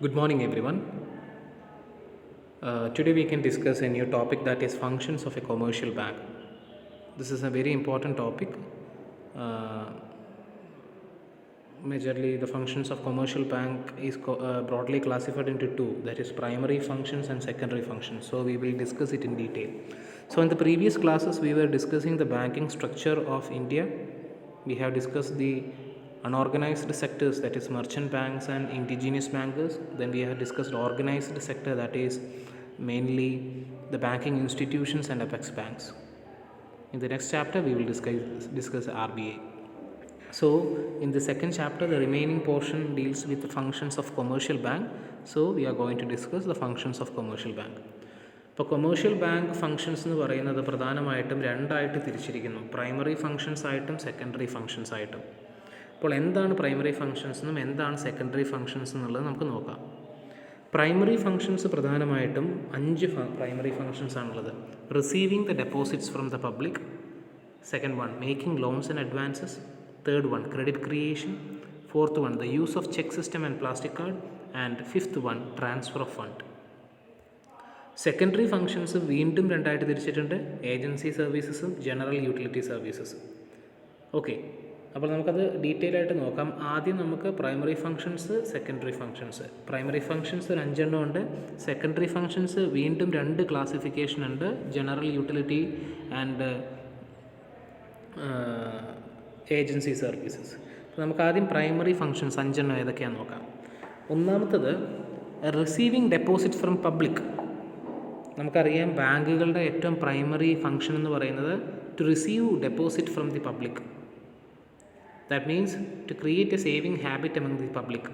Good morning, everyone. Today we can discuss a new topic, that is functions of a commercial bank. This is a very important topic. Uh, Majorly, the functions of commercial bank is broadly classified into two, that is primary functions and secondary functions. So we will discuss it in detail. So in the previous classes, we were discussing the banking structure of India. We have discussed the unorganized sectors, that is merchant banks and indigenous bankers. Then we have discussed organized sector, that is mainly the banking institutions and apex banks. In the next chapter, we will discuss RBI. So in the second chapter, the remaining portion deals with the functions of commercial bank. So we are going to discuss the functions of commercial bank. ഇപ്പോൾ commercial bank functions എന്ന് പറയുന്നത് പ്രധാനമായിട്ടും രണ്ടായിട്ട് തിരിച്ചിരിക്കുന്നു, primary functions ആയിട്ടും secondary functions ആയിട്ടും. അപ്പോൾ എന്താണ് പ്രൈമറി ഫങ്ഷൻസ് എന്നും എന്താണ് സെക്കൻഡറി ഫങ്ഷൻസ് എന്നുള്ളത് നമുക്ക് നോക്കാം. പ്രൈമറി ഫങ്ഷൻസ് പ്രധാനമായിട്ടും 5 പ്രൈമറി ഫങ്ഷൻസ് ആണുള്ളത്. Receiving the deposits from the public, second one making loans and advances, third one credit creation, fourth one the use of cheque system and plastic card, and fifth one transfer of fund. Secondary functions വീണ്ടും രണ്ടായിട്ട് തിരിച്ചിട്ടുണ്ട്, agency സർവീസസും general utility സർവീസസും. Okay, അപ്പോൾ നമുക്കത് detail ആയിട്ട് നോക്കാം. ആദ്യം നമുക്ക് primary functions, secondary functions. Primary functions ഒരു 5 എണ്ണം ഉണ്ട്. സെക്കൻഡറി ഫങ്ഷൻസ് വീണ്ടും 2 ക്ലാസിഫിക്കേഷൻ ഉണ്ട്, general utility and agency services. അപ്പോൾ നമുക്ക് ആദ്യം പ്രൈമറി ഫങ്ഷൻസ് 5 എണ്ണം ഏതൊക്കെയാണെന്ന് നോക്കാം. ഒന്നാമത്തത് റിസീവിങ് ഡെപ്പോസിറ്റ് ഫ്രം പബ്ലിക്. നമുക്കറിയാം ബാങ്കുകളുടെ ഏറ്റവും പ്രൈമറി ഫങ്ഷൻ എന്ന് പറയുന്നത് to receive deposit from the public. That means to create a saving habit among the public.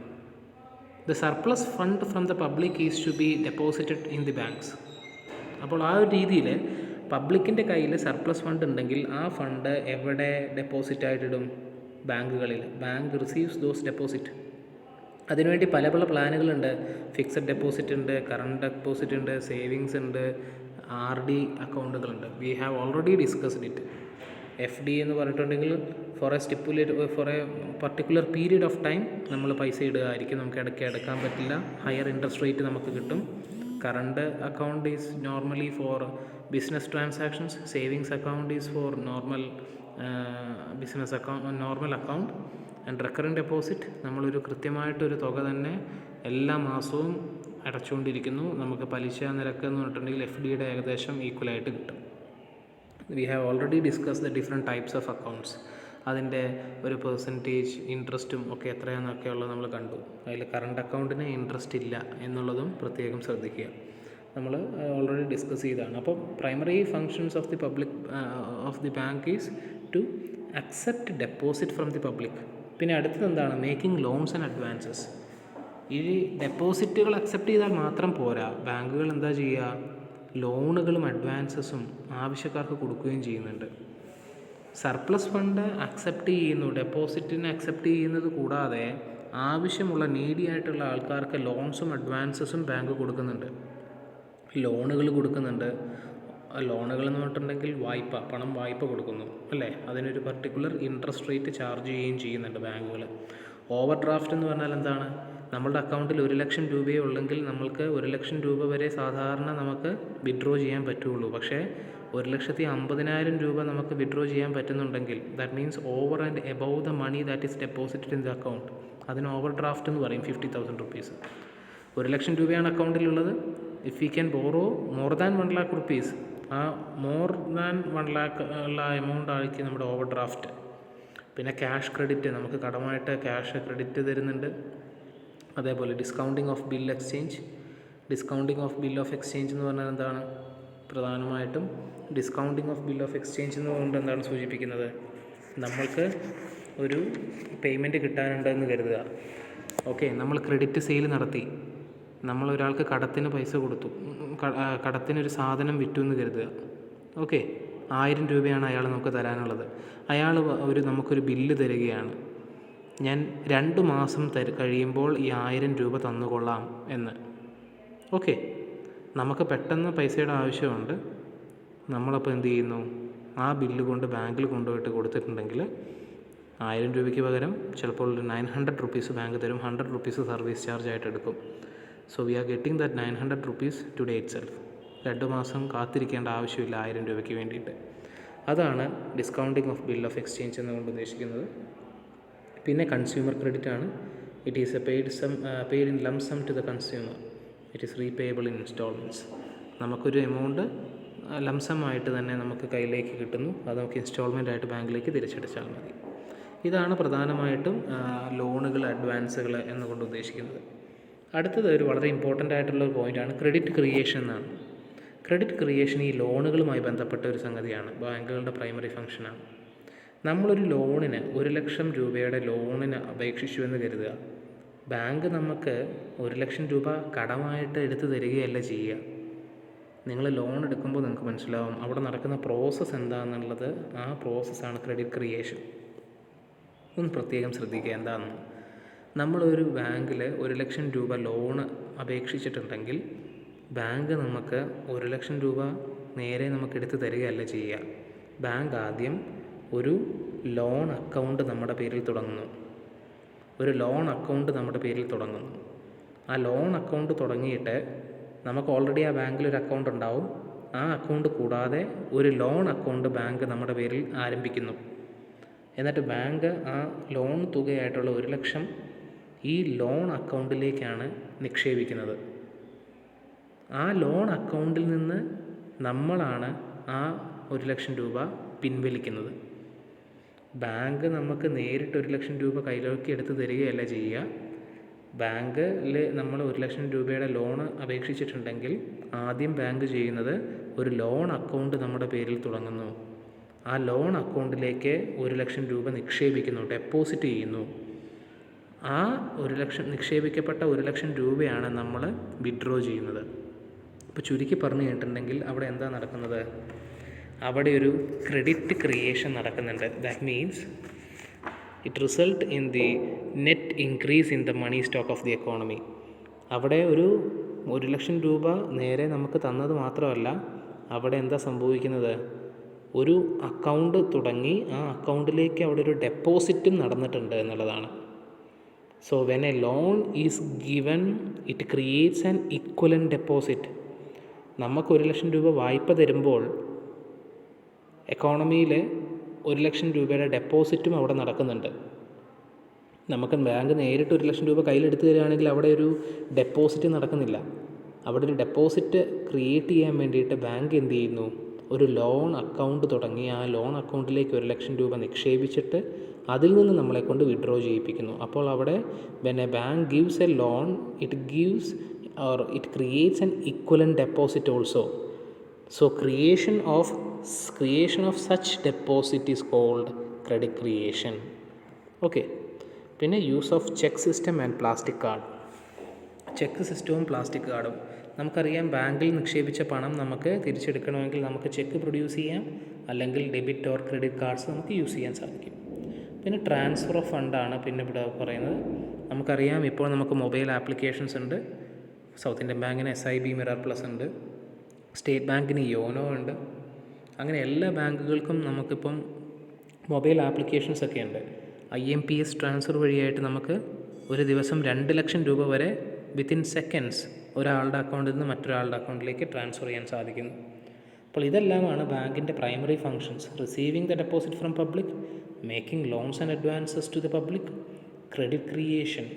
The surplus fund from the public is to be deposited in the banks. അപ്പോൾ ആ ഒരു രീതിയിൽ പബ്ലിക്കിൻ്റെ കയ്യിൽ surplus fund ഉണ്ടെങ്കിൽ ആ fund എവിടെ deposit ആയിട്ടിടും? ബാങ്കുകളിൽ. Bank receives those deposit. അതിനുവേണ്ടി പല പല പ്ലാനുകളുണ്ട്. ഫിക്സഡ് ഡെപ്പോസിറ്റ് ഉണ്ട്, കറണ്ട് ഡെപ്പോസിറ്റ് ഉണ്ട്, സേവിങ്സ് ഉണ്ട്, RD അക്കൗണ്ടുകളുണ്ട്. We have already discussed it. FD എന്ന് പറഞ്ഞിട്ടുണ്ടെങ്കിൽ for a particular period of time നമ്മൾ പൈസ ഇടുകയായിരിക്കും, നമുക്ക് ഇടയ്ക്ക് എടുക്കാൻ പറ്റില്ല, ഹയർ ഇൻട്രസ്റ്റ് റേറ്റ് നമുക്ക് കിട്ടും. Current account is normally for business transactions, savings account is for normal business account, normal account. And recurring deposit നമ്മളൊരു കൃത്യമായിട്ടൊരു തുക തന്നെ എല്ലാ മാസവും അടച്ചുകൊണ്ടിരിക്കുന്നു. നമുക്ക് പലിശ നിരക്ക് എന്ന് പറഞ്ഞിട്ടുണ്ടെങ്കിൽ FDയുടെ ഏകദേശം ഈക്വലായിട്ട് കിട്ടും. V have already discuss the different types of accounts. അതിൻ്റെ ഒരു പെർസെൻറ്റേജ് ഇൻട്രസ്റ്റും ഒക്കെ എത്രയാണെന്നൊക്കെ ഉള്ളത് നമ്മൾ കണ്ടു. അതിൽ കറണ്ട് അക്കൗണ്ടിന് ഇൻട്രസ്റ്റ് ഇല്ല എന്നുള്ളതും പ്രത്യേകം ശ്രദ്ധിക്കുക. നമ്മൾ ഓൾറെഡി ഡിസ്കസ് ചെയ്തതാണ്. അപ്പോൾ primary functions of the public of the bank is to accept deposit from the public. പിന്നെ അടുത്തത് എന്താണ്? Making loans and advances. ഈ ഡെപ്പോസിറ്റുകൾ അക്സെപ്റ്റ് ചെയ്താൽ മാത്രം പോരാ, ബാങ്കുകൾ എന്താ ചെയ്യുക? ലോണുകളും അഡ്വാൻസസും ആവശ്യക്കാർക്ക് കൊടുക്കുകയും ചെയ്യുന്നുണ്ട്. സർപ്ലസ് ഫണ്ട് അക്സെപ്റ്റ് ചെയ്യുന്നു, ഡെപ്പോസിറ്റിനെ അക്സെപ്റ്റ് ചെയ്യുന്നത് കൂടാതെ ആവശ്യമുള്ള നീഡിയായിട്ടുള്ള ആൾക്കാർക്ക് ലോൺസും അഡ്വാൻസസും ബാങ്ക് കൊടുക്കുന്നുണ്ട്, ലോണുകൾ കൊടുക്കുന്നുണ്ട്. ലോണുകൾ എന്ന് പറഞ്ഞിട്ടുണ്ടെങ്കിൽ പണം വായ്പ കൊടുക്കുന്നു അല്ലേ? അതിനൊരു പർട്ടിക്കുലർ ഇൻട്രസ്റ്റ് റേറ്റ് ചാർജ് ചെയ്യുകയും ചെയ്യുന്നുണ്ട് ബാങ്കുകൾ. ഓവർ ഡ്രാഫ്റ്റ് എന്ന് പറഞ്ഞാൽ എന്താണ്? നമ്മളുടെ അക്കൗണ്ടിൽ 1 ലക്ഷം രൂപയേ ഉള്ളെങ്കിൽ നമ്മൾക്ക് 1 ലക്ഷം രൂപ വരെ സാധാരണ നമുക്ക് വിഡ്രോ ചെയ്യാൻ പറ്റുള്ളൂ. പക്ഷേ 1,50,000 രൂപ നമുക്ക് വിഡ്രോ ചെയ്യാൻ പറ്റുന്നുണ്ടെങ്കിൽ that means over and above the money that is deposited in the account, അതിന് ഓവർ ഡ്രാഫ്റ്റ് എന്ന് പറയും. 50,000 റുപ്പീസ്. 1 ലക്ഷം രൂപയാണ് അക്കൗണ്ടിലുള്ളത്. If we can borrow more than 1 lakh rupees, ആ മോർ ദാൻ 1 lakh ഉള്ള എമൗണ്ട് ആയിരിക്കും നമ്മുടെ ഓവർ ഡ്രാഫ്റ്റ്. പിന്നെ ക്യാഷ് ക്രെഡിറ്റ്, നമുക്ക് കടമായിട്ട് ക്യാഷ് ക്രെഡിറ്റ് തരുന്നുണ്ട്. അതേപോലെ discounting of bill exchange. Discounting of bill of exchange എന്ന് പറഞ്ഞാൽ എന്താണ്? പ്രധാനമായിട്ടും discounting of bill of exchange എന്ന് പറഞ്ഞിട്ട് എന്താണ് സൂചിപ്പിക്കുന്നത്? നമ്മൾക്ക് ഒരു പേയ്മെൻറ്റ് കിട്ടാനുണ്ടെന്ന് കരുതുക. ഓക്കെ, നമ്മൾ ക്രെഡിറ്റ് സെയിൽ നടത്തി, നമ്മൾ ഒരാൾക്ക് കടത്തിന് പൈസ കൊടുത്തു, കടത്തിനൊരു സാധനം വിറ്റു എന്ന് കരുതുക. ഓക്കെ, 1000 രൂപയാണ് അയാൾ നമുക്ക് തരാനുള്ളത്. അയാൾ നമുക്കൊരു ബില്ല് തരികയാണ്, ഞാൻ 2 മാസം കഴിയുമ്പോൾ ഈ 1000 രൂപ തന്നുകൊള്ളാം എന്ന്. ഓക്കെ, നമുക്ക് പെട്ടെന്ന് പൈസയുടെ ആവശ്യമുണ്ട്. നമ്മളപ്പോൾ എന്ത് ചെയ്യുന്നു? ആ ബില്ല് കൊണ്ട് ബാങ്കിൽ കൊണ്ടുപോയിട്ട് കൊടുത്തിട്ടുണ്ടെങ്കിൽ ₹1000 പകരം ചിലപ്പോൾ ഒരു 900 rupees ബാങ്ക് തരും, 100 rupees സർവീസ് ചാർജ് ആയിട്ട് എടുക്കും. So we are getting that 900 rupees today itself. 2 മാസം കാത്തിരിക്കേണ്ട ആവശ്യമില്ല ₹1000 വേണ്ടിയിട്ട്. അതാണ് discounting of bill of exchange എന്നുകൊണ്ട് ഉദ്ദേശിക്കുന്നത്. പിന്നെ കൺസ്യൂമർ ക്രെഡിറ്റ് ആണ്. It is paid in lump sum to the consumer. It is repayable in instalments. നമുക്കൊരു എമൗണ്ട് ലംസമായിട്ട് തന്നെ നമുക്ക് കയ്യിലേക്ക് കിട്ടുന്നു, അത് നമുക്ക് ഇൻസ്റ്റാൾമെൻ്റ് ആയിട്ട് ബാങ്കിലേക്ക് തിരിച്ചടച്ചാൽ മതി. ഇതാണ് പ്രധാനമായിട്ടും ലോണുകൾ, അഡ്വാൻസുകൾ എന്നുകൊണ്ട് ഉദ്ദേശിക്കുന്നത്. അടുത്തത് ഒരു വളരെ ഇമ്പോർട്ടൻ്റ് ആയിട്ടുള്ള ഒരു പോയിൻ്റാണ് ക്രെഡിറ്റ് ക്രിയേഷൻ എന്നാണ്. ക്രെഡിറ്റ് ക്രിയേഷൻ ഈ ലോണുകളുമായി ബന്ധപ്പെട്ട ഒരു സംഗതിയാണ്, ബാങ്കുകളുടെ പ്രൈമറി ഫംഗ്ഷനാണ്. നമ്മളൊരു ലോണിന് ₹1,00,000 ലോണിന് അപേക്ഷിച്ചു എന്ന് കരുതുക. ബാങ്ക് നമുക്ക് ₹1,00,000 കടമായിട്ട് എടുത്തു തരികയല്ല ചെയ്യുക. നിങ്ങൾ ലോൺ എടുക്കുമ്പോൾ നിങ്ങൾക്ക് മനസ്സിലാവും അവിടെ നടക്കുന്ന പ്രോസസ്സ് എന്താണെന്നുള്ളത്. ആ പ്രോസസ്സാണ് ക്രെഡിറ്റ് ക്രിയേഷൻ. ഒന്ന് പ്രത്യേകം ശ്രദ്ധിക്കുക എന്താണെന്ന്. നമ്മളൊരു ബാങ്കിൽ ₹1,00,000 ലോണ് അപേക്ഷിച്ചിട്ടുണ്ടെങ്കിൽ ബാങ്ക് നമുക്ക് ₹1,00,000 നേരെ നമുക്ക് എടുത്ത് തരികയല്ല ചെയ്യുക. ബാങ്ക് ആദ്യം ഒരു ലോൺ അക്കൗണ്ട് നമ്മുടെ പേരിൽ തുടങ്ങുന്നു. ആ ലോൺ അക്കൗണ്ട് തുടങ്ങിയിട്ട് നമുക്ക് ഓൾറെഡി ആ ബാങ്കിൽ ഒരു അക്കൗണ്ട് ഉണ്ടാവും. ആ അക്കൗണ്ട് കൂടാതെ ഒരു ലോൺ അക്കൗണ്ട് ബാങ്ക് നമ്മുടെ പേരിൽ ആരംഭിക്കുന്നു. എന്നിട്ട് ബാങ്ക് ആ ലോൺ തുകയായിട്ടുള്ള ₹1,00,000 ഈ ലോൺ അക്കൗണ്ടിലേക്കാണ് നിക്ഷേപിക്കുന്നത്. ആ ലോൺ അക്കൗണ്ടിൽ നിന്ന് നമ്മളാണ് ആ ₹1,00,000 പിൻവലിക്കുന്നത്. ബാങ്ക് നമുക്ക് നേരിട്ട് ₹1,00,000 കയ്യിലേക്ക് എടുത്ത് തരികയല്ല ചെയ്യുക. ബാങ്കിൽ നമ്മൾ ₹1,00,000 ലോണ് അപേക്ഷിച്ചിട്ടുണ്ടെങ്കിൽ ആദ്യം ബാങ്ക് ചെയ്യുന്നത് ഒരു ലോൺ അക്കൗണ്ട് നമ്മുടെ പേരിൽ തുടങ്ങുന്നു. ആ ലോൺ അക്കൗണ്ടിലേക്ക് ₹1,00,000 നിക്ഷേപിക്കുന്നു, ഡെപ്പോസിറ്റ് ചെയ്യുന്നു. ആ നിക്ഷേപിക്കപ്പെട്ട ₹1,00,000 നമ്മൾ വിഡ്രോ ചെയ്യുന്നത്. ഇപ്പോൾ ചുരുക്കി പറഞ്ഞു കഴിഞ്ഞിട്ടുണ്ടെങ്കിൽ അവിടെ എന്താ നടക്കുന്നത്? അവിടെ ഒരു ക്രെഡിറ്റ് ക്രിയേഷൻ നടക്കുന്നുണ്ട്. That means it result in the net increase in the money stock of the economy. അവിടെ ഒരു ₹1,00,000 നേരെ നമുക്ക് തന്നത് മാത്രമല്ല, അവിടെ എന്താ സംഭവിക്കുന്നത്? ഒരു അക്കൗണ്ട് തുടങ്ങി ആ അക്കൗണ്ടിലേക്ക് അവിടെ ഒരു ഡെപ്പോസിറ്റും നടന്നിട്ടുണ്ട് എന്നുള്ളതാണ്. So when A loan is given it creates an equivalent deposit. നമുക്ക് ₹1,00,000 വായ്പ തരുമ്പോൾ എക്കോണമിയിൽ ₹1,00,000 ഡെപ്പോസിറ്റും അവിടെ നടക്കുന്നുണ്ട്. നമുക്ക് ബാങ്ക് നേരിട്ട് ₹1,00,000 കയ്യിലെടുത്ത് തരികയാണെങ്കിൽ അവിടെ ഒരു ഡെപ്പോസിറ്റ് നടക്കുന്നില്ല. അവിടെ ഒരു ഡെപ്പോസിറ്റ് ക്രിയേറ്റ് ചെയ്യാൻ വേണ്ടിയിട്ട് ബാങ്ക് എന്ത് ചെയ്യുന്നു? ഒരു ലോൺ അക്കൗണ്ട് തുടങ്ങി ആ ലോൺ അക്കൗണ്ടിലേക്ക് ₹1,00,000 നിക്ഷേപിച്ചിട്ട് അതിൽ നിന്ന് നമ്മളെ കൊണ്ട് വിഡ്രോ ചെയ്യിപ്പിക്കുന്നു. അപ്പോൾ അവിടെ when A bank gives A loan it creates an equivalent deposit also. So creation of such deposit is called credit creation. Okay. പിന്നെ use of cheque system and plastic card. Check സിസ്റ്റവും plastic കാർഡും നമുക്കറിയാം. ബാങ്കിൽ നിക്ഷേപിച്ച പണം നമുക്ക് തിരിച്ചെടുക്കണമെങ്കിൽ നമുക്ക് check produce ചെയ്യാം, അല്ലെങ്കിൽ ഡെബിറ്റ് ഓർ ക്രെഡിറ്റ് കാർഡ്സ് നമുക്ക് യൂസ് ചെയ്യാൻ സാധിക്കും. പിന്നെ ട്രാൻസ്ഫർ ഓഫ് ഫണ്ടാണ് പിന്നെ ഇവിടെ പറയുന്നത്. നമുക്കറിയാം ഇപ്പോൾ നമുക്ക് മൊബൈൽ ആപ്ലിക്കേഷൻസ് ഉണ്ട്. സൗത്ത് ഇന്ത്യൻ ബാങ്കിന് SIB മിറർ പ്ലസ് ഉണ്ട്, സ്റ്റേറ്റ് ബാങ്കിന് യോനോ ഉണ്ട്. അങ്ങനെ എല്ലാ ബാങ്കുകൾക്കും നമുക്കിപ്പം മൊബൈൽ ആപ്ലിക്കേഷൻസ് ഒക്കെ ഉണ്ട്. IMPS ട്രാൻസ്ഫർ വഴിയായിട്ട് നമുക്ക് ഒരു ദിവസം ₹2,00,000 വരെ വിത്തിൻ സെക്കൻഡ്സ് ഒരാളുടെ അക്കൗണ്ടിൽ നിന്ന് മറ്റൊരാളുടെ അക്കൗണ്ടിലേക്ക് ട്രാൻസ്ഫർ ചെയ്യാൻ സാധിക്കുന്നു. അപ്പോൾ ഇതെല്ലാമാണ് ബാങ്കിൻ്റെ primary functions. Receiving the deposit from public, making loans and advances to the public, credit creation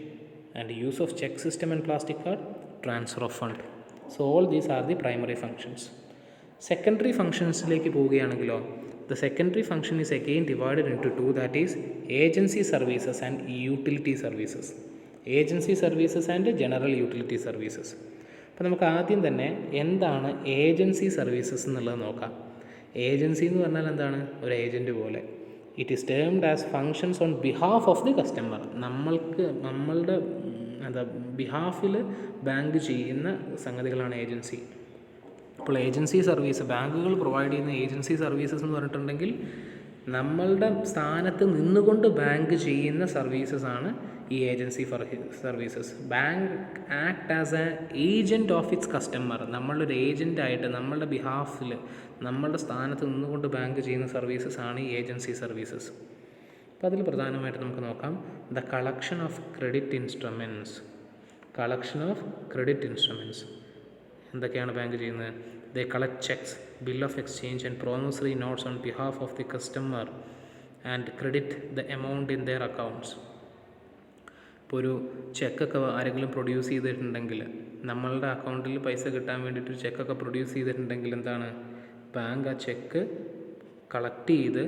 and use of cheque system and plastic card, transfer of fund. So all these are the primary functions. Secondary functionsലേക്ക് പോവുകയാണെങ്കിലോ, the secondary function is again divided into two, that is agency services and utility services. Agency services and general utility services. അപ്പോൾ നമുക്ക് ആദ്യം തന്നെ എന്താണ് agency services എന്നുള്ളത് നോക്കാം. Agency എന്ന് പറഞ്ഞാൽ എന്താണ്? ഒരു ഏജൻറ്റ് പോലെ. It is termed as functions on behalf of the customer. നമ്മളുടെ ബിഹാഫിൽ ബാങ്ക് ചെയ്യുന്ന സംഗതികളാണ് ഏജൻസി. അപ്പോൾ ഏജൻസി സർവീസ്, ബാങ്കുകൾ പ്രൊവൈഡ് ചെയ്യുന്ന ഏജൻസി സർവീസസ് എന്ന് പറഞ്ഞിട്ടുണ്ടെങ്കിൽ നമ്മളുടെ സ്ഥാനത്ത് നിന്നുകൊണ്ട് ബാങ്ക് ചെയ്യുന്ന സർവീസസ് ആണ് ഈ agency services. Bank act as A agent of its customer. നമ്മളൊരു ഏജൻറ്റായിട്ട് നമ്മളുടെ ബിഹാഫിൽ നമ്മളുടെ സ്ഥാനത്ത് നിന്നുകൊണ്ട് ബാങ്ക് ചെയ്യുന്ന സർവീസസ് ആണ് ഈ ഏജൻസി സർവീസസ്. അപ്പോൾ അതിൽ പ്രധാനമായിട്ട് നമുക്ക് നോക്കാം the collection of credit instruments. Collection of credit instruments എന്തൊക്കെയാണ് ബാങ്ക് ചെയ്യുന്നത്? They collect cheques, bill of exchange and promissory notes on behalf of the customer and credit the amount in their accounts. ഇപ്പോൾ ഒരു ചെക്കൊക്കെ ആരെങ്കിലും produce ചെയ്തിട്ടുണ്ടെങ്കിൽ, നമ്മളുടെ അക്കൗണ്ടിൽ പൈസ കിട്ടാൻ വേണ്ടിയിട്ട് ഒരു ചെക്കൊക്കെ പ്രൊഡ്യൂസ് ചെയ്തിട്ടുണ്ടെങ്കിൽ എന്താണ്, ബാങ്ക് ആ ചെക്ക് കളക്ട് ചെയ്ത്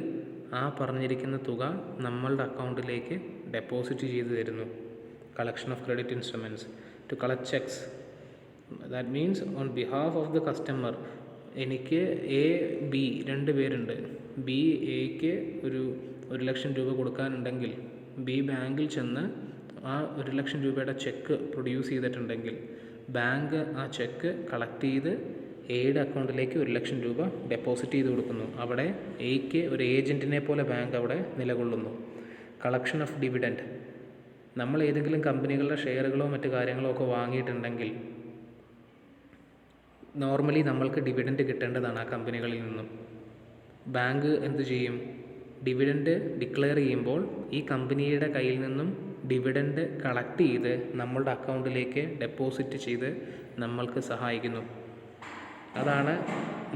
ആ പറഞ്ഞിരിക്കുന്ന തുക നമ്മളുടെ അക്കൗണ്ടിലേക്ക് ഡെപ്പോസിറ്റ് ചെയ്ത് തരുന്നു. Collection of credit instruments to collect cheques, that means on behalf of the customer. എനിക്ക് എ ബി രണ്ട് പേരുണ്ട്. ബി എക്ക് ഒരു 1,00,000 രൂപ കൊടുക്കാനുണ്ടെങ്കിൽ ബി ബാങ്കിൽ ചെന്ന് ആ 1,00,000 രൂപയുടെ ചെക്ക് പ്രൊഡ്യൂസ് ചെയ്തിട്ടുണ്ടെങ്കിൽ ബാങ്ക് ആ ചെക്ക് കളക്ട് ചെയ്ത് എയുടെ അക്കൗണ്ടിലേക്ക് 1,00,000 രൂപ ഡെപ്പോസിറ്റ് ചെയ്ത് കൊടുക്കുന്നു. അവിടെ എയ്ക്ക് ഒരു ഏജൻറ്റിനെ പോലെ ബാങ്ക് അവിടെ നിലകൊള്ളുന്നു. കളക്ഷൻ ഓഫ് ഡിവിഡൻഡ്, നമ്മൾ ഏതെങ്കിലും കമ്പനികളുടെ ഷെയറുകളോ മറ്റു കാര്യങ്ങളോ ഒക്കെ വാങ്ങിയിട്ടുണ്ടെങ്കിൽ നോർമലി നമ്മൾക്ക് ഡിവിഡൻഡ് കിട്ടേണ്ടതാണ് ആ കമ്പനികളിൽ നിന്നും. ബാങ്ക് എന്ത് ചെയ്യും? ഡിവിഡൻഡ് ഡിക്ലെയർ ചെയ്യുമ്പോൾ ഈ കമ്പനിയുടെ കയ്യിൽ നിന്നും ഡിവിഡൻഡ് കളക്ട് ചെയ്ത് നമ്മളുടെ അക്കൗണ്ടിലേക്ക് ഡെപ്പോസിറ്റ് ചെയ്ത് നമ്മൾക്ക് സഹായിക്കുന്നു. അതാണ്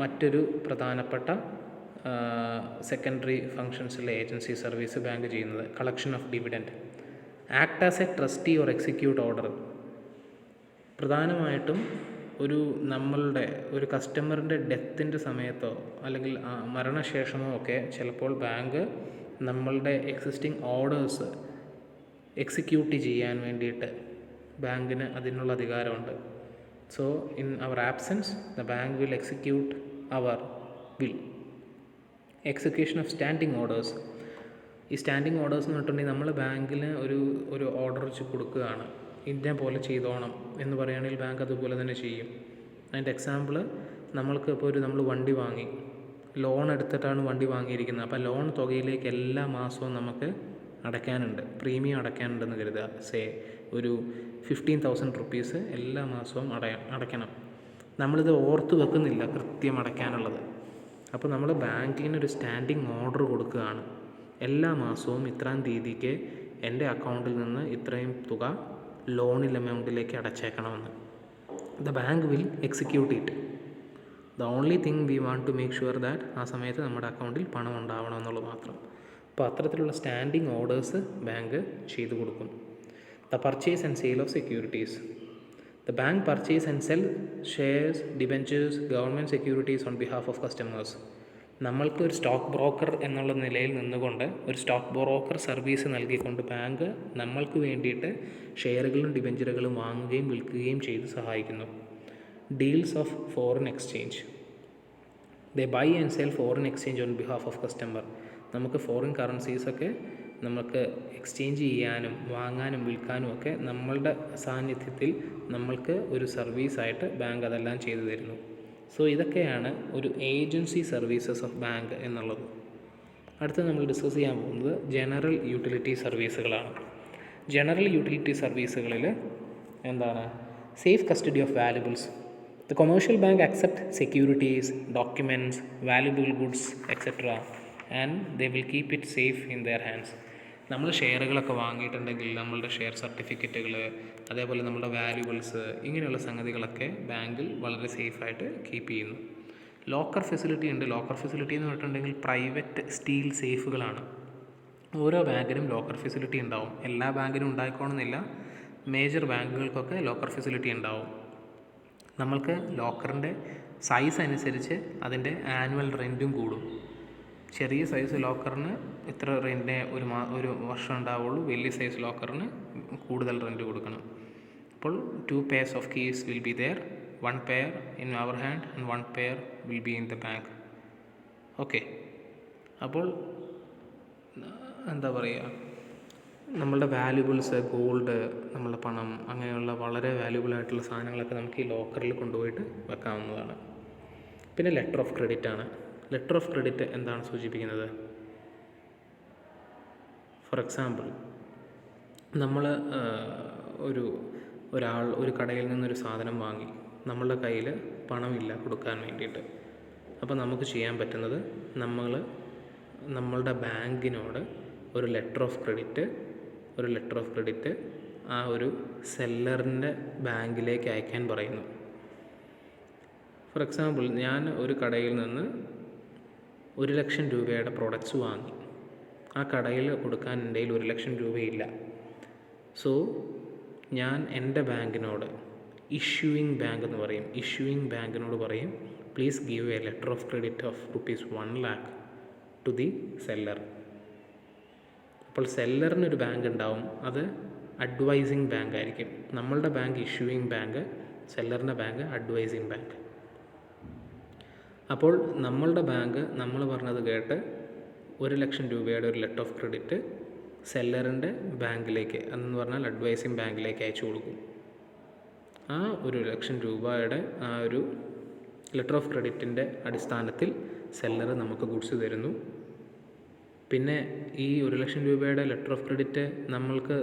മറ്റൊരു പ്രധാനപ്പെട്ട സെക്കൻഡറി ഫങ്ഷൻസിലെ ഏജൻസി സർവീസ് ബാങ്ക് ചെയ്യുന്നത്. Collection of dividend. Act as A trustee or execute order. പ്രധാനമായിട്ടും നമ്മളുടെ ഒരു കസ്റ്റമറിൻ്റെ ഡെത്തിൻ്റെ സമയത്തോ അല്ലെങ്കിൽ മരണശേഷമോ ഒക്കെ ചിലപ്പോൾ ബാങ്ക് നമ്മളുടെ എക്സിസ്റ്റിംഗ് ഓർഡേഴ്സ് എക്സിക്യൂട്ട് ചെയ്യാൻ വേണ്ടിയിട്ട് ബാങ്കിന് അതിനുള്ള അധികാരമുണ്ട്. So in our absence the bank will execute our will. Execution of standing orders. ഈ സ്റ്റാൻഡിങ് ഓർഡേഴ്സ് എന്ന് പറഞ്ഞിട്ടുണ്ടെങ്കിൽ നമ്മൾ ബാങ്കിന് ഒരു ഓർഡർ വെച്ച് കൊടുക്കുകയാണ്, ഇന്ന പോലെ ചെയ്തോണം എന്ന് പറയുകയാണെങ്കിൽ ബാങ്ക് അതുപോലെ തന്നെ ചെയ്യും. അതിൻ്റെ എക്സാമ്പിൾ, നമ്മൾക്ക് ഇപ്പോൾ നമ്മൾ വണ്ടി വാങ്ങി, ലോൺ എടുത്തിട്ടാണ് വണ്ടി വാങ്ങിയിരിക്കുന്നത്. അപ്പോൾ ലോൺ തുകയിലേക്ക് എല്ലാ മാസവും നമുക്ക് അടയ്ക്കാനുണ്ട്, പ്രീമിയം അടയ്ക്കാനുണ്ടെന്ന് കരുതുക. ഒരു 15,000 റുപ്പീസ് എല്ലാ മാസവും അടയ്ക്കണം. നമ്മളിത് ഓർത്ത് വെക്കുന്നില്ല കൃത്യം അടയ്ക്കാനുള്ളത്. അപ്പോൾ നമ്മൾ ബാങ്കിനൊരു സ്റ്റാൻഡിങ് ഓർഡർ കൊടുക്കുകയാണ്, എല്ലാ മാസവും ഇത്രാം തീയതിക്ക് എൻ്റെ അക്കൗണ്ടിൽ നിന്ന് ഇത്രയും തുക ലോണിൽ എമൗണ്ടിലേക്ക് അടച്ചേക്കണമെന്ന്. The bank will execute it. The only thing we want to make sure that ആ സമയത്ത് നമ്മുടെ അക്കൗണ്ടിൽ പണം ഉണ്ടാവണം എന്നുള്ളത് മാത്രം. അപ്പോൾ അത്തരത്തിലുള്ള സ്റ്റാൻഡിങ് ഓർഡേഴ്സ് ബാങ്ക് ചെയ്തു കൊടുക്കും. The purchase and sale of securities. The bank purchase and sell shares, debentures, government securities on behalf of customers. നമ്മൾക്ക് ഒരു സ്റ്റോക്ക് ബ്രോക്കർ എന്നുള്ള നിലയിൽ നിന്നുകൊണ്ട് ഒരു സ്റ്റോക്ക് ബ്രോക്കർ സർവീസ് നൽകിക്കൊണ്ട് ബാങ്ക് നമ്മൾക്ക് വേണ്ടിയിട്ട് ഷെയറുകളും ഡിബെഞ്ചറുകളും വാങ്ങുകയും വിൽക്കുകയും ചെയ്ത് സഹായിക്കുന്നു. Deals of foreign exchange. They buy and sell foreign exchange on behalf of customer. നമുക്ക് ഫോറിൻ കറൻസീസൊക്കെ നമുക്ക് എക്സ്ചേഞ്ച് ചെയ്യാനും വാങ്ങാനും വിൽക്കാനും ഒക്കെ നമ്മളുടെ സാന്നിധ്യത്തിൽ നമ്മൾക്ക് ഒരു സർവീസായിട്ട് ബാങ്ക് അതെല്ലാം ചെയ്തു തരുന്നു. സോ ഇതൊക്കെയാണ് ഒരു ഏജൻസി സർവീസസ് ഓഫ് ബാങ്ക് എന്നുള്ളത്. അടുത്ത് നമ്മൾ ഡിസ്കസ് ചെയ്യാൻ പോകുന്നത് ജനറൽ യൂട്ടിലിറ്റി സർവീസുകളാണ്. ജനറൽ യൂട്ടിലിറ്റി സർവീസുകളിൽ എന്താണ്? Safe custody of valuables. The commercial bank accept securities, documents, valuable goods etcetera and they will keep it safe in there hands. നമ്മൾ ഷെയറുകളൊക്കെ വാങ്ങിയിട്ടുണ്ടെങ്കിൽ നമ്മളുടെ share സർട്ടിഫിക്കറ്റുകൾ, അതേപോലെ നമ്മുടെ വാല്യുബിൾസ്, ഇങ്ങനെയുള്ള സംഗതികളൊക്കെ ബാങ്കിൽ വളരെ സേഫായിട്ട് കീപ്പ് ചെയ്യുന്നു. ലോക്കർ ഫെസിലിറ്റി ഉണ്ട്. ലോക്കർ ഫെസിലിറ്റി എന്ന് പറഞ്ഞിട്ടുണ്ടെങ്കിൽ പ്രൈവറ്റ് സ്റ്റീൽ സേഫുകളാണ്. ഓരോ ബാങ്കിനും ലോക്കർ ഫെസിലിറ്റി ഉണ്ടാവും. എല്ലാ ബാങ്കിനും ഉണ്ടായിക്കോണമെന്നില്ല. മേജർ ബാങ്കുകൾക്കൊക്കെ ലോക്കർ ഫെസിലിറ്റി ഉണ്ടാവും. നമ്മൾക്ക് ലോക്കറിൻ്റെ സൈസ് അനുസരിച്ച് അതിൻ്റെ ആനുവൽ റെൻറ്റും കൂടും. ചെറിയ സൈസ് ലോക്കറിന് ഇത്ര റെൻറ്റിനെ ഒരു വർഷം ഉണ്ടാവുള്ളൂ. വലിയ സൈസ് ലോക്കറിന് കൂടുതൽ റെൻറ്റ് കൊടുക്കണം. അപ്പോൾ 2 pairs of keys will be there. 1 pair in our hand and 1 pair will be in the bank. Okay. അപ്പോൾ എന്താ പറയുക, നമ്മളുടെ വാല്യുബിൾസ്, ഗോൾഡ്, നമ്മളുടെ പണം, അങ്ങനെയുള്ള വളരെ വാല്യുബിൾ ആയിട്ടുള്ള സാധനങ്ങളൊക്കെ നമുക്ക് ഈ ലോക്കറിൽ കൊണ്ടുപോയിട്ട് വെക്കാവുന്നതാണ്. പിന്നെ ലെറ്റർ ഓഫ് ക്രെഡിറ്റ് ആണ്. ലെറ്റർ ഓഫ് ക്രെഡിറ്റ് എന്താണ് സൂചിപ്പിക്കുന്നത്? ഫോർ എക്സാമ്പിൾ, നമ്മൾ ഒരാൾ ഒരു കടയിൽ നിന്നൊരു സാധനം വാങ്ങി, നമ്മളുടെ കയ്യിൽ പണമില്ല കൊടുക്കാൻ വേണ്ടിയിട്ട്. അപ്പോൾ നമുക്ക് ചെയ്യാൻ പറ്റുന്നത് നമ്മളുടെ ബാങ്കിനോട് ഒരു ലെറ്റർ ഓഫ് ക്രെഡിറ്റ് ആ ഒരു സെല്ലറിൻ്റെ ബാങ്കിലേക്ക് അയക്കാൻ പറയുന്നു. ഫോർ എക്സാമ്പിൾ, ഞാൻ ഒരു കടയിൽ നിന്ന് 1,00,000 രൂപയുടെ പ്രൊഡക്ട്സ് വാങ്ങി. ആ കടയിൽ കൊടുക്കാൻ എൻ്റെ കയ്യിൽ 1,00,000 രൂപയില്ല. സോ ഞാൻ എൻ്റെ ബാങ്കിനോട്, ഇഷ്യൂയിങ് ബാങ്കിനോട് പറയും please give a letter of credit of ₹1,00,000 to the seller. അപ്പോൾ സെല്ലറിനൊരു ബാങ്ക് ഉണ്ടാവും, അത് അഡ്വൈസിങ് ബാങ്ക് ആയിരിക്കും. നമ്മളുടെ ബാങ്ക് ഇഷ്യൂയിങ് ബാങ്ക്, സെല്ലറിൻ്റെ ബാങ്ക് അഡ്വൈസിങ് ബാങ്ക്. അപ്പോൾ നമ്മളുടെ ബാങ്ക് നമ്മൾ പറഞ്ഞത് കേട്ട് 1,00,000 രൂപയുടെ ഒരു ലെറ്റർ ഓഫ് ക്രെഡിറ്റ് സെല്ലറിൻ്റെ ബാങ്കിലേക്ക്, അതെന്ന് പറഞ്ഞാൽ അഡ്വൈസിങ് ബാങ്കിലേക്ക് അയച്ചു കൊടുക്കും. ആ 1,00,000 രൂപയുടെ ആ ഒരു ലെറ്റർ ഓഫ് ക്രെഡിറ്റിൻ്റെ അടിസ്ഥാനത്തിൽ സെല്ലർ നമുക്ക് ഗുഡ്സ് തരുന്നു. പിന്നെ ഈ 1,00,000 രൂപയുടെ ലെറ്റർ ഓഫ് ക്രെഡിറ്റ് നമ്മൾക്ക്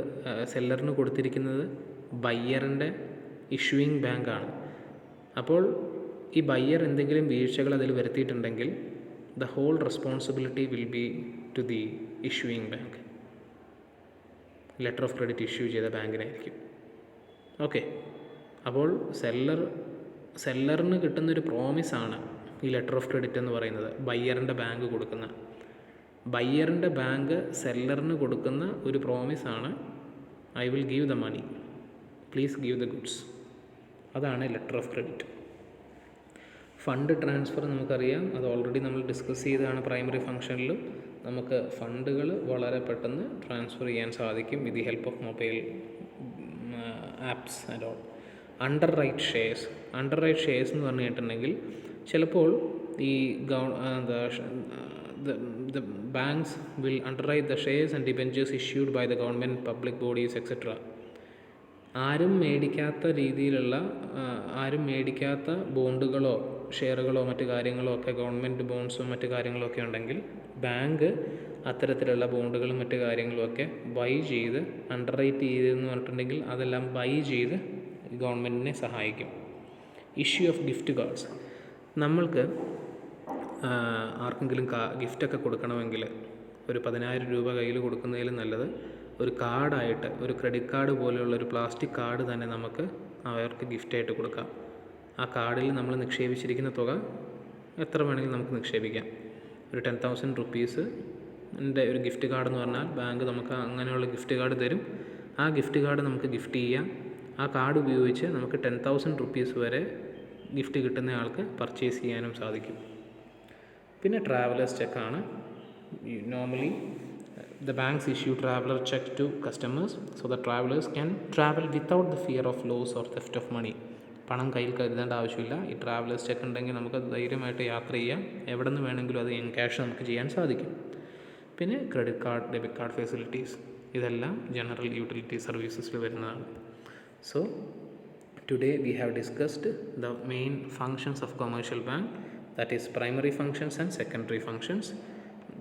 സെല്ലറിന് കൊടുത്തിരിക്കുന്നത് ബയ്യറിൻ്റെ ഇഷ്യൂയിങ് ബാങ്കാണ്. അപ്പോൾ ഈ ബയ്യർ എന്തെങ്കിലും വീഴ്ചകൾ അതിൽ വരുത്തിയിട്ടുണ്ടെങ്കിൽ the whole responsibility will be to the issuing bank. Letter of credit issue ചെയ്ത ബാങ്കിനായിരിക്കും. ഓക്കെ, അപ്പോൾ സെല്ലറിന് കിട്ടുന്നൊരു പ്രോമിസാണ് ഈ ലെറ്റർ ഓഫ് ക്രെഡിറ്റ് എന്ന് പറയുന്നത്. ബയ്യറിൻ്റെ ബാങ്ക് സെല്ലറിന് കൊടുക്കുന്ന ഒരു പ്രോമിസാണ്, I will give the money, please give the goods. അതാണ് letter of credit. Fund transfer നമുക്കറിയാം, അത് ഓൾറെഡി നമ്മൾ ഡിസ്കസ് ചെയ്തതാണ് പ്രൈമറി ഫംഗ്ഷനിലും. നമുക്ക് ഫണ്ടുകൾ വളരെ പെട്ടെന്ന് ട്രാൻസ്ഫർ ചെയ്യാൻ സാധിക്കും with the help of mobile apps and all. Underwrite shares എന്ന് പറഞ്ഞിട്ടുണ്ടെങ്കിൽ ചിലപ്പോൾ ഈ the banks will underwrite the shares and debentures issued by the government, public bodies, etc. ആരും മേടിക്കാത്ത ബോണ്ടുകളോ ഷെയറുകളോ മറ്റു കാര്യങ്ങളോ ഒക്കെ, ഗവൺമെൻറ് ബോണ്ട്സും മറ്റു കാര്യങ്ങളോ ഒക്കെ ഉണ്ടെങ്കിൽ ബാങ്ക് അത്തരത്തിലുള്ള ബോണ്ടുകളും മറ്റു കാര്യങ്ങളും ഒക്കെ ബൈ ചെയ്ത്, അണ്ടർറൈറ്റ് ചെയ്തെന്ന് പറഞ്ഞിട്ടുണ്ടെങ്കിൽ അതെല്ലാം ബൈ ചെയ്ത് ഗവൺമെൻറ്റിനെ സഹായിക്കും. Issue of gift cards. നമ്മൾക്ക് ആർക്കെങ്കിലും ഗിഫ്റ്റൊക്കെ കൊടുക്കണമെങ്കിൽ ഒരു 10,000 രൂപ കയ്യിൽ കൊടുക്കുന്നതിലും നല്ലത് ഒരു കാർഡായിട്ട്, ഒരു ക്രെഡിറ്റ് കാർഡ് പോലെയുള്ളൊരു പ്ലാസ്റ്റിക് കാർഡ് തന്നെ നമുക്ക് അവർക്ക് ഗിഫ്റ്റായിട്ട് കൊടുക്കാം. ആ കാർഡിൽ നമ്മൾ നിക്ഷേപിച്ചിരിക്കുന്ന തുക എത്ര വേണമെങ്കിലും നമുക്ക് നിക്ഷേപിക്കാം. ഒരു 10,000 റുപ്പീസിൻ്റെ ഒരു ഗിഫ്റ്റ് കാർഡ് എന്ന് പറഞ്ഞാൽ ബാങ്ക് നമുക്ക് അങ്ങനെയുള്ള ഗിഫ്റ്റ് കാർഡ് തരും. ആ ഗിഫ്റ്റ് കാർഡ് നമുക്ക് ഗിഫ്റ്റ് ചെയ്യാം. ആ കാർഡ് ഉപയോഗിച്ച് നമുക്ക് 10,000 റുപ്പീസ് വരെ ഗിഫ്റ്റ് കിട്ടുന്ന ആൾക്ക് പർച്ചേസ് ചെയ്യാനും സാധിക്കും. പിന്നെ ട്രാവലേഴ്സ് ചെക്കാണ്. Normally the banks issue traveler check to customers so that travelers can travel without the fear of loss or theft of money. പണം കയ്യിൽ കരുതേണ്ട ആവശ്യമില്ല. ഈ ട്രാവലേഴ്സ് ചെക്ക് ഉണ്ടെങ്കിൽ നമുക്ക് ധൈര്യമായിട്ട് യാത്ര ചെയ്യാം. എവിടെ നിന്ന് വേണമെങ്കിലും അത് ഇൻ ക്യാഷ് നമുക്ക് ചെയ്യാൻ സാധിക്കും. പിന്നെ credit card, debit card facilities, ഇതെല്ലാം ജനറൽ യൂട്ടിലിറ്റി സർവീസസിൽ വരുന്നതാണ്. So today we have discussed the main functions of commercial bank, that is primary functions and secondary functions.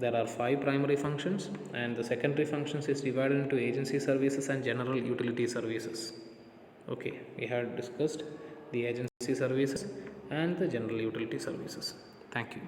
There are 5 primary functions and the secondary functions is divided into agency services and general utility services. Okay, we have discussed the agency services and the general utility services. Thank you.